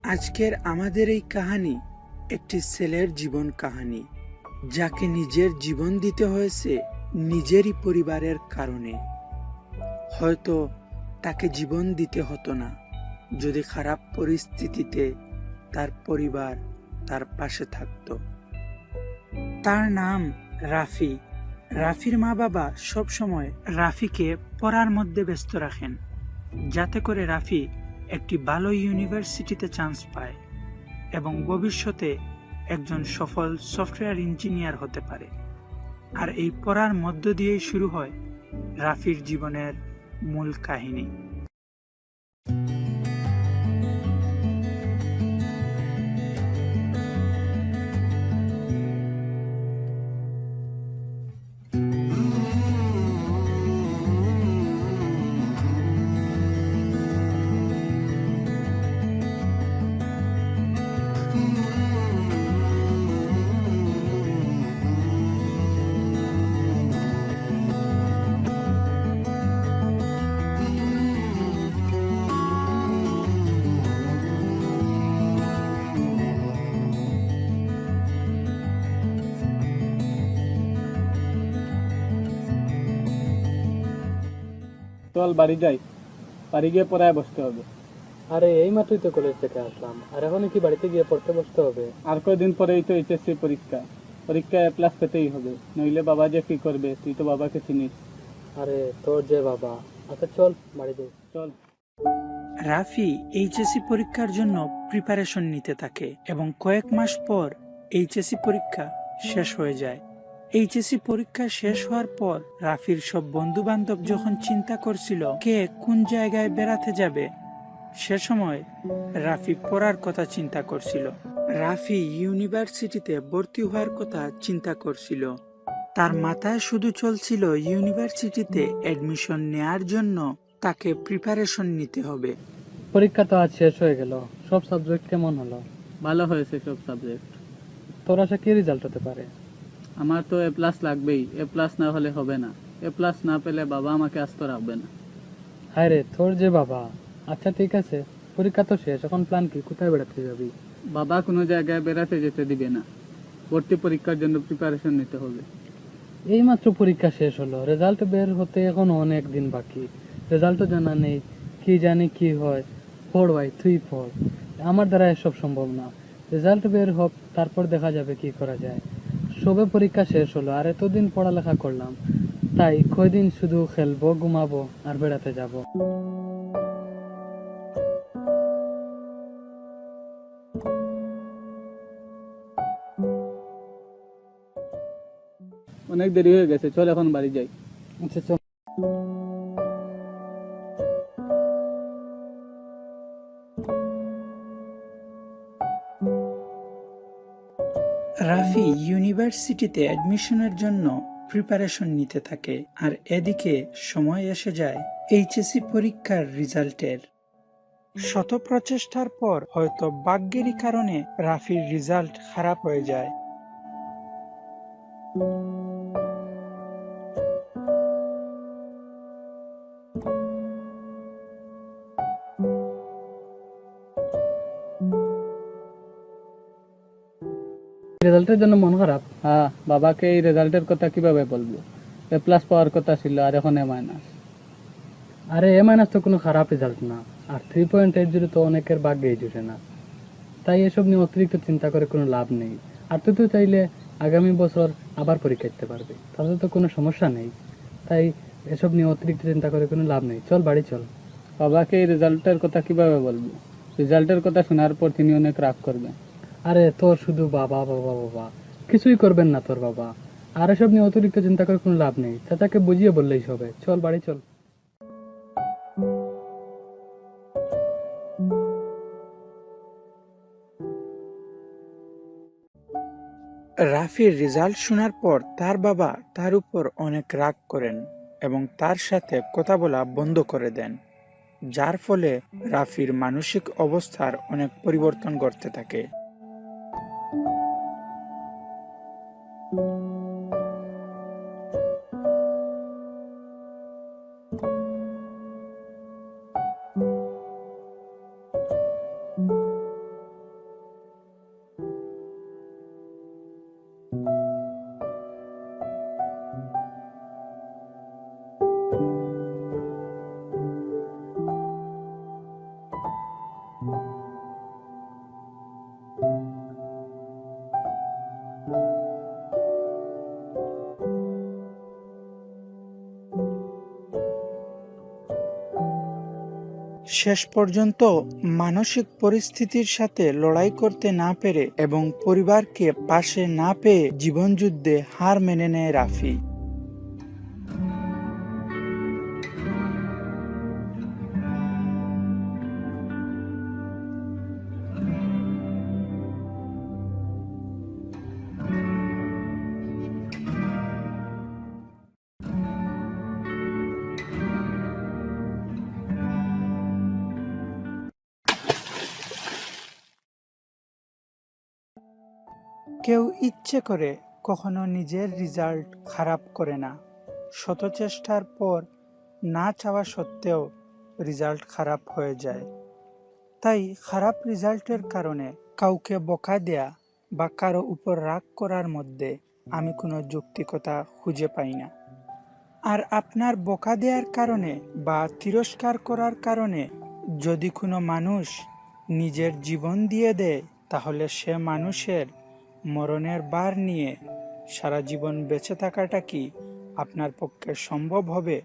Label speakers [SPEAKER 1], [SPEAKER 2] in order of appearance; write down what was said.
[SPEAKER 1] আজকের আমাদের এই কাহিনী একটি ছেলের জীবন কাহিনী, যাকে নিজের জীবন দিতে হয়েছে নিজেরই পরিবারের কারণে। হয়তো তাকে জীবন দিতে হতো না যদি খারাপ পরিস্থিতিতে তার পরিবার তার পাশে থাকতো। তার নাম রাফি। রাফির মা বাবা সবসময় রাফিকে পড়ার মধ্যে ব্যস্ত রাখেন, যাতে করে রাফি একটি ভালো ইউনিভার্সিটিতে চান্স পায় এবং ভবিষ্যতে একজন সফল সফটওয়্যার ইঞ্জিনিয়ার হতে পারে। আর এই পড়ার মধ্য দিয়েই শুরু হয় রাফির জীবনের মূল কাহিনী।
[SPEAKER 2] চল বাড়ি যাই, বাড়ি গিয়ে পড়ায় বসতে হবে।
[SPEAKER 3] আরে এই মাত্রই তো কলেজ থেকে আসলাম, আর এখন কি বাড়িতে গিয়ে পড়তে বসতে হবে?
[SPEAKER 2] আর কয়দিন পরেই তো এইচএসসি পরীক্ষা, পরীক্ষায় প্লাস পেতেই হবে, নইলে বাবা যে কি করবে, তুই তো বাবাকে চিনিস।
[SPEAKER 3] আরে তোর যে বাবা। আচ্ছা চল বাড়ি যাই।
[SPEAKER 2] চল।
[SPEAKER 1] রাফি এইচএসসি পরীক্ষার জন্য প্রিপারেশন নিতে থাকে এবং কয়েক মাস পর এইচএসসি পরীক্ষা শেষ হয়ে যায়। এইচএসসি পরীক্ষা শেষ হওয়ার পর রাফির সব বন্ধু বান্ধব যখন চিন্তা করছিল কে কোন জায়গায় বেড়াতে যাবে, সে সময় রাফি পড়ার কথা চিন্তা করছিল। রাফি ইউনিভার্সিটিতে ভর্তি হওয়ার কথা চিন্তা করছিল। তার মাথায় শুধু চলছিল ইউনিভার্সিটিতে অ্যাডমিশন নেয়ার জন্য তাকে প্রিপারেশন নিতে হবে।
[SPEAKER 3] পরীক্ষা তো আজ শেষ হয়ে গেল, সব সাবজেক্ট কেমন হলো?
[SPEAKER 2] ভালো হয়েছে সব সাবজেক্ট।
[SPEAKER 3] তোর আশা কি রেজাল্ট হতে পারে?
[SPEAKER 2] আমার তো এ প্লাস লাগবেই, এ প্লাস না হলে হবে না। এ প্লাস না পেলে বাবা আমাকে আস্ত রাখবে না।
[SPEAKER 3] হায় রে তোর যে বাবা। আচ্ছা ঠিক আছে, পরীক্ষা তো শেষ, এখন প্ল্যান কি, কোথায় বেড়াতে যাবি?
[SPEAKER 2] বাবা কোনো জায়গায় বেড়াতে যেতে দিবে না, ভর্তি পরীক্ষার জন্য প্রিপারেশন নিতে হবে।
[SPEAKER 3] এই মাত্র পরীক্ষা শেষ হলো, রেজাল্ট বের হতে এখন অনেক দিন বাকি। রেজাল্টও জানা নেই, কি জানি কি হয়। পড় ভাই, তুই পড়, আমার দ্বারা এসব সম্ভব না। রেজাল্ট বের হোক, তারপর দেখা যাবে কি করা যায়। সবে পরীক্ষা শেষ হলো, আর এতদিন পড়ালেখা করলাম, তাই কয়দিন শুধু খেলবো, ঘুমাবো আর বেড়াতে যাব।
[SPEAKER 2] অনেক দেরি হয়ে গেছে, চল এখন বাড়ি যাই।
[SPEAKER 3] আচ্ছা চল।
[SPEAKER 1] রাফি ইউনিভার্সিটিতে অ্যাডমিশনের জন্য প্রিপারেশন নিতে থাকে, আর এদিকে সময় এসে যায় এইচএসসি পরীক্ষার রেজাল্টের। শত প্রচেষ্টার পর হয়তো ভাগ্যেরই কারণে রাফির রেজাল্ট খারাপ হয়ে যায়।
[SPEAKER 3] রেজাল্টের জন্য মন খারাপ?
[SPEAKER 2] হ্যাঁ, বাবাকে এই রেজাল্টের কথা কিভাবে বলবো? এ প্লাস পাওয়ার কথা ছিল, আর এখন এ মাইনাস।
[SPEAKER 3] আরে এ মাইনাস তো কোনো খারাপ রেজাল্ট না, আর 3.80 তো অনেকের ভাগ্যেই জুটে না। তাই এসব নিয়ে অতিরিক্ত চিন্তা করে কোনো লাভ নেই। আর তুই তো চাইলে আগামী বছর আবার পরীক্ষা দিতে পারবি, তাহলে তো কোনো সমস্যা নেই। তাই এসব নিয়ে অতিরিক্ত চিন্তা করে কোনো লাভ নেই, চল বাড়ি চল।
[SPEAKER 2] বাবাকে এই রেজাল্টের কথা কিভাবে বলবো? রেজাল্টের কথা শোনার পর তিনি অনেক রাগ করবেন।
[SPEAKER 3] আরে তোর শুধু বাবা বাবা বাবা, কিছুই করবেন না তোর বাবা। আর এসব নিয়ে অতিরিক্ত চিন্তা করে কোনো লাভ নেই, চাচাকে বুঝিয়ে বললেই হবে। চল বাড়ি চল।
[SPEAKER 1] রাফির রেজাল্ট শোনার পর তার বাবা তার উপর অনেক রাগ করেন এবং তার সাথে কথা বলা বন্ধ করে দেন, যার ফলে রাফির মানসিক অবস্থার অনেক পরিবর্তন ঘটতে থাকে। শেষ পর্যন্ত মানসিক পরিস্থিতির সাথে লড়াই করতে না পেরে এবং পরিবারকে পাশে না পেয়ে জীবনযুদ্ধে হার মেনে নেয় রাফি। কেউ ইচ্ছে করে কখনো নিজের রেজাল্ট খারাপ করে না। শত চেষ্টার পর না চাওয়া সত্ত্বেও রেজাল্ট খারাপ হয়ে যায়। তাই খারাপ রেজাল্টের কারণে কাউকে বকা দেয়া বা কারো উপর রাগ করার মধ্যে আমি কোনো যৌক্তিকতা খুঁজে পাই না। আর আপনার বকা দেওয়ার কারণে বা তিরস্কার করার কারণে যদি কোনো মানুষ নিজের জীবন দিয়ে দেয়, তাহলে সে মানুষের মরণের ভার নিয়ে সারা জীবন বেঁচে থাকাটা কি আপনার পক্ষে সম্ভব হবে?